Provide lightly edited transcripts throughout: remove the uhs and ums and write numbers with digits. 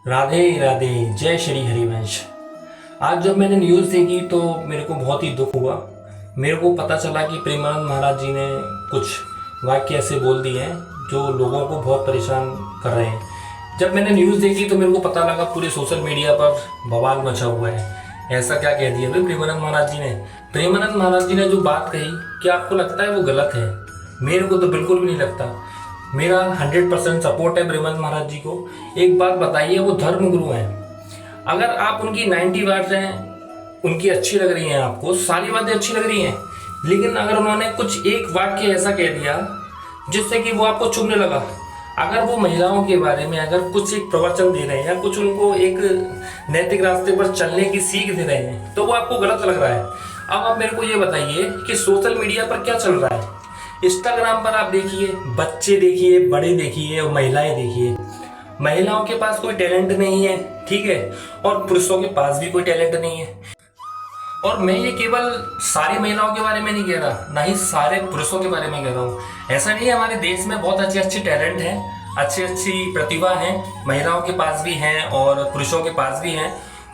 राधे राधे, जय श्री हरिवंश। आज जब मैंने न्यूज़ देखी तो मेरे को बहुत ही दुख हुआ। मेरे को पता चला कि प्रेमानंद महाराज जी ने कुछ वाक्य ऐसे बोल दिए हैं जो लोगों को बहुत परेशान कर रहे हैं। जब मैंने न्यूज़ देखी तो मेरे को पता लगा पूरे सोशल मीडिया पर बवाल मचा हुआ है। ऐसा क्या कह दिया भाई प्रेमानंद महाराज जी ने। प्रेमानंद महाराज जी ने जो बात कही, क्या आपको लगता है वो गलत है? मेरे को तो बिल्कुल भी नहीं लगता। मेरा 100% सपोर्ट है प्रेमानंद महाराज जी को। एक बात बताइए, वो धर्म गुरु हैं। अगर आप उनकी 90 बातें उनकी अच्छी लग रही हैं, आपको सारी बातें अच्छी लग रही हैं, लेकिन अगर उन्होंने कुछ एक वाक्य ऐसा कह दिया जिससे कि वो आपको चुभने लगा, अगर वो महिलाओं के बारे में अगर कुछ एक प्रवचन दे रहे हैं या कुछ उनको एक नैतिक रास्ते पर चलने की सीख दे रहे हैं, तो वो आपको गलत लग रहा है। अब आप मेरे को ये बताइए कि सोशल मीडिया पर क्या चल रहा है। इंस्टाग्राम पर आप देखिए, बच्चे देखिए, बड़े देखिए और महिलाएं देखिए। महिलाओं के पास कोई टैलेंट नहीं है, ठीक है, और पुरुषों के पास भी कोई टैलेंट नहीं है। और मैं ये केवल सारी महिलाओं के बारे में नहीं कह रहा, ना ही सारे पुरुषों के बारे में कह रहा हूँ। ऐसा नहीं है, हमारे देश में बहुत अच्छे अच्छे टैलेंट हैं, अच्छी अच्छी प्रतिभा है, महिलाओं के पास भी हैं और पुरुषों के पास भी हैं।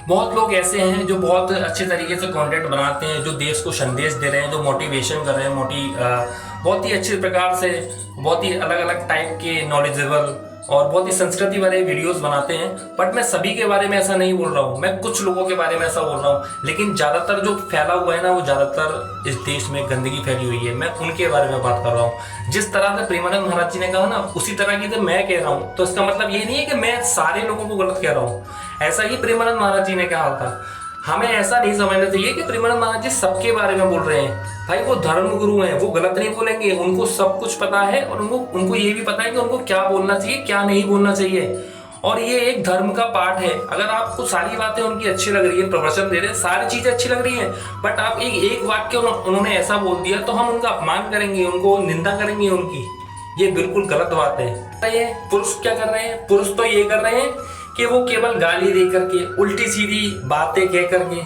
बहुत लोग ऐसे हैं जो बहुत अच्छे तरीके से कंटेंट बनाते हैं, जो देश को संदेश दे रहे हैं, जो मोटिवेशन कर रहे हैं, बहुत ही अच्छे प्रकार से, बहुत ही अलग अलग टाइप के नॉलेजेबल और बहुत ही संस्कृति वाले वीडियोस बनाते हैं। बट मैं सभी के बारे में ऐसा नहीं बोल रहा हूँ, मैं कुछ लोगों के बारे में ऐसा बोल रहा हूँ। लेकिन ज़्यादातर जो फैला हुआ है ना, वो ज़्यादातर इस देश में गंदगी फैली हुई है, मैं उनके बारे में बात कर रहा हूँ। जिस तरह से प्रेमानंद महाराज जी ने कहा ना, उसी तरह की तो मैं कह रहा हूँ। तो इसका मतलब ये नहीं है कि मैं सारे लोगों को गलत कह रहा हूँ। ऐसा ही प्रेमानंद महाराज जी ने कहा था। हमें ऐसा नहीं समझना चाहिए कि प्रेमानंद महाराज जी सबके बारे में बोल रहे हैं। भाई वो धर्म गुरु हैं, वो गलत नहीं बोलेंगे, उनको सब कुछ पता है और उनको ये भी पता है कि उनको क्या बोलना चाहिए, क्या नहीं बोलना चाहिए। और ये एक धर्म का पार्ट है। अगर आपको सारी बातें उनकी अच्छी लग रही है, प्रवचन दे रहे हैं, सारी चीजें अच्छी लग रही हैं, बट आप एक वाक्य उन्होंने ऐसा बोल दिया तो हम उनका अपमान करेंगे, उनको निंदा करेंगे उनकी। ये बिल्कुल गलत बात है। ये पुरुष क्या कर रहे हैं? पुरुष तो ये कर रहे हैं कि वो केवल गाली दे करके, उल्टी सीधी बातें कह करके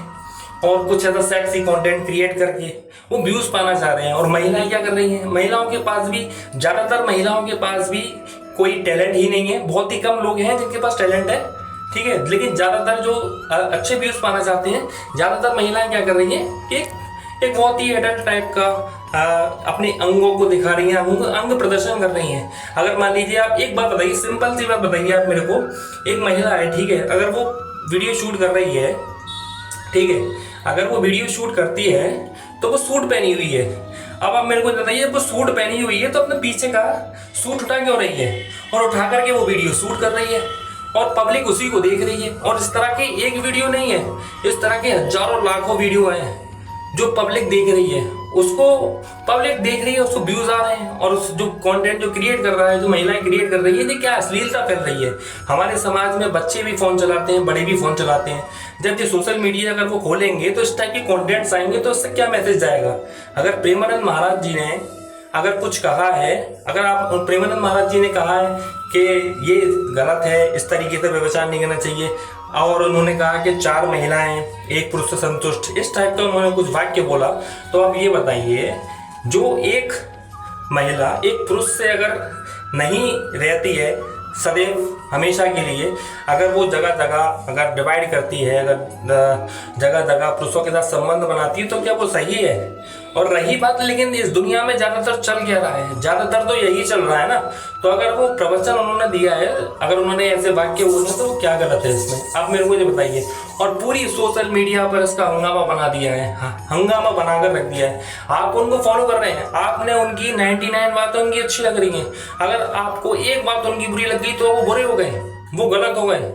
और कुछ ऐसा सेक्सी कंटेंट क्रिएट करके वो व्यूज पाना चाह रहे हैं। और महिलाएं क्या कर रही हैं? महिलाओं के पास भी, ज्यादातर महिलाओं के पास भी कोई टैलेंट ही नहीं है। बहुत ही कम लोग हैं जिनके पास टैलेंट है, ठीक है, लेकिन ज्यादातर जो अच्छे व्यूज पाना चाहते हैं, ज्यादातर महिलाएं क्या कर रही हैं कि एक बहुत ही एडल्ट टाइप का अपने अंगों को दिखा रही हैं, अंग प्रदर्शन कर रही हैं। अगर मान लीजिए, आप एक बात बताइए, सिंपल सी बात बताइए आप मेरे को। एक महिला है, ठीक है, अगर वो वीडियो शूट कर रही है, ठीक है, अगर वो वीडियो शूट करती है तो वो सूट पहनी हुई है। अब आप मेरे को बताइए, वो सूट पहनी हुई है तो अपने पीछे का सूट उठा क्यों रही है और उठा करके वो वीडियो शूट कर रही है और पब्लिक उसी को देख रही है। और इस तरह की एक वीडियो नहीं है, इस तरह के हजारों लाखों वीडियो हैं जो पब्लिक देख रही है। उसको पब्लिक देख रही है, उसको व्यूज आ रहे हैं, और उस जो कंटेंट जो क्रिएट कर रहा है, जो महिलाएं क्रिएट कर रही है, ये क्या अश्लीलता फैल रही है। हमारे समाज में बच्चे भी फोन चलाते हैं, बड़े भी फोन चलाते हैं। जब ये सोशल मीडिया अगर वो खोलेंगे तो इस टाइप के कंटेंट्स आएंगे तो इससे क्या मैसेज जाएगा? अगर प्रेमानंद महाराज जी ने अगर कुछ कहा है, अगर आप प्रेमानंद महाराज जी ने कहा है कि ये गलत है, इस तरीके से व्यभिचार नहीं करना चाहिए, और उन्होंने कहा कि 4 महिलाएं एक पुरुष से संतुष्ट, इस टाइप का उन्होंने कुछ वाक्य बोला, तो आप ये बताइए, जो एक महिला एक पुरुष से अगर नहीं रहती है सदैव हमेशा के लिए, अगर वो जगह जगह अगर डिवाइड करती है, अगर जगह जगह पुरुषों के साथ संबंध बनाती है, तो क्या वो सही है? और रही बात, लेकिन इस दुनिया में ज्यादातर चल क्या रहा है? ज्यादातर तो यही चल रहा है ना। तो अगर वो प्रवचन उन्होंने दिया है, अगर उन्होंने ऐसे वाक्य बोले, तो क्या गलत है इसमें? आप मेरे को ये बताइए। और पूरी सोशल मीडिया पर इसका हंगामा बना दिया है, हंगामा बनाकर रख दिया है। आप उनको फॉलो कर रहे हैं, आपने उनकी 99 बातें उनकी अच्छी लग रही हैं, अगर आपको एक बात उनकी बुरी लग गई तो वो बुरे हो गए, वो गलत हो गए।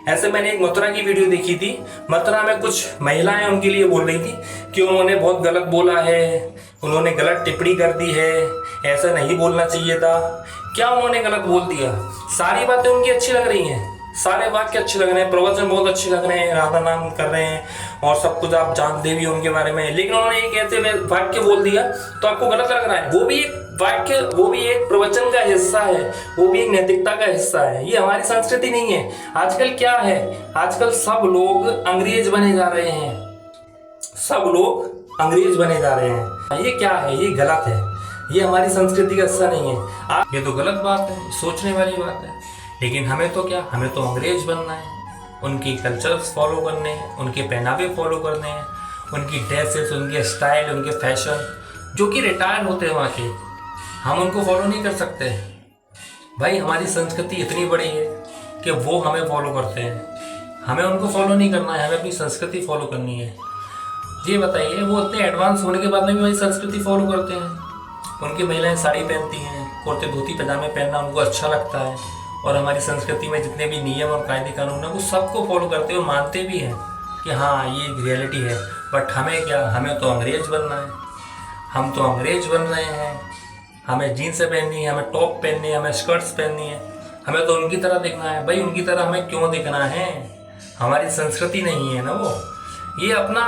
ऐसे मैंने एक मथुरा की वीडियो देखी थी। मथुरा में कुछ महिलाएं उनके लिए बोल रही थी कि उन्होंने बहुत गलत बोला है, उन्होंने गलत टिप्पणी कर दी है, ऐसा नहीं बोलना चाहिए था। क्या उन्होंने गलत बोल दिया? सारी बातें उनकी अच्छी लग रही हैं, सारे वाक्य अच्छे लग रहे हैं, प्रवचन बहुत अच्छे लग रहे हैं, राधा नाम कर रहे हैं और सब कुछ आप जानते भी उनके बारे में, लेकिन उन्होंने एक ऐसे वाक्य बोल दिया तो आपको गलत लग रहा है। वो भी एक वाक्य, वो भी एक प्रवचन का हिस्सा है, वो भी एक नैतिकता का हिस्सा है। ये हमारी संस्कृति नहीं है। आजकल क्या है, आजकल सब लोग अंग्रेज बने जा रहे हैं, सब लोग अंग्रेज बने जा रहे हैं। ये क्या है? ये गलत है, ये हमारी संस्कृति का हिस्सा नहीं है। ये तो गलत बात है, सोचने वाली बात है। लेकिन हमें तो क्या, हमें तो अंग्रेज बनना है, उनकी कल्चर्स फॉलो करने हैं, उनके पहनावे फॉलो करने हैं, उनकी ड्रेसेस, उनके स्टाइल, उनके फैशन जो कि रिटायर होते हैं वहाँ के, हम उनको फॉलो नहीं कर सकते। भाई हमारी संस्कृति इतनी बड़ी है कि वो हमें फॉलो करते हैं, हमें उनको फॉलो नहीं करना है, हमें अपनी संस्कृति फॉलो करनी है। ये बताइए, वो इतने एडवांस होने के बाद में भी हमारी संस्कृति फॉलो करते हैं। उनकी महिलाएं साड़ी पहनती हैं, कुर्ते धोती पजामे पहनना उनको अच्छा लगता है, और हमारी संस्कृति में जितने भी नियम और कायदे कानून हैं वो सबको फॉलो करते हैं और मानते भी हैं कि हाँ ये रियलिटी है। बट हमें क्या, हमें तो अंग्रेज बनना है, हम तो अंग्रेज बन रहे हैं। हमें जीन्स पहननी है, हमें टॉप पहननी है, हमें स्कर्ट्स पहननी है, हमें तो उनकी तरह दिखना है। भाई उनकी तरह हमें क्यों दिखना है, हमारी संस्कृति नहीं है ना वो। ये अपना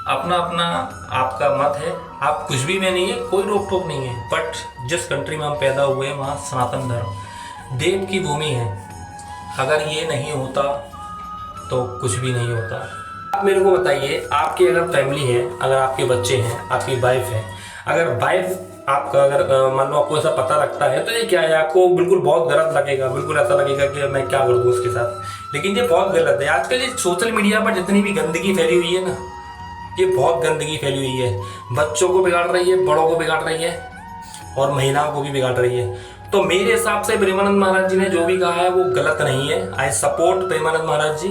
अपना अपना आपका मत है, आप कुछ भी में नहीं है, कोई रोक टोक नहीं है। बट जिस कंट्री में हम पैदा हुए हैं वहाँ सनातन धर्म देव की भूमि है, अगर ये नहीं होता तो कुछ भी नहीं होता। आप मेरे को बताइए, आपकी अगर फैमिली है, अगर आपके बच्चे हैं, आपकी वाइफ है, अगर वाइफ आपका अगर मान लो आपको ऐसा पता लगता है तो ये क्या है, आपको बिल्कुल बहुत गलत लगेगा, बिल्कुल ऐसा लगेगा कि मैं क्या कर दूँ उसके साथ। लेकिन ये बहुत गलत है। आजकल ये सोशल मीडिया पर जितनी भी गंदगी फैली हुई है ना, ये बहुत गंदगी फैली हुई है, बच्चों को बिगाड़ रही है, बड़ों को बिगाड़ रही है और महिलाओं को भी बिगाड़ रही है। तो मेरे हिसाब से प्रेमानंद महाराज जी ने जो भी कहा है वो गलत नहीं है। आई सपोर्ट प्रेमानंद महाराज जी।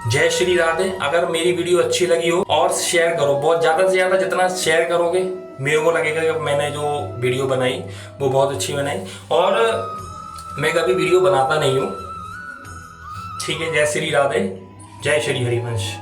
जय श्री राधे। अगर मेरी वीडियो अच्छी लगी हो और शेयर करो, बहुत ज़्यादा से ज़्यादा जितना शेयर करोगे मेरे को लगेगा कि मैंने जो वीडियो बनाई वो बहुत अच्छी बनाई। और मैं कभी वीडियो बनाता नहीं हूँ, ठीक है। जय श्री राधे, जय श्री हरिवंश।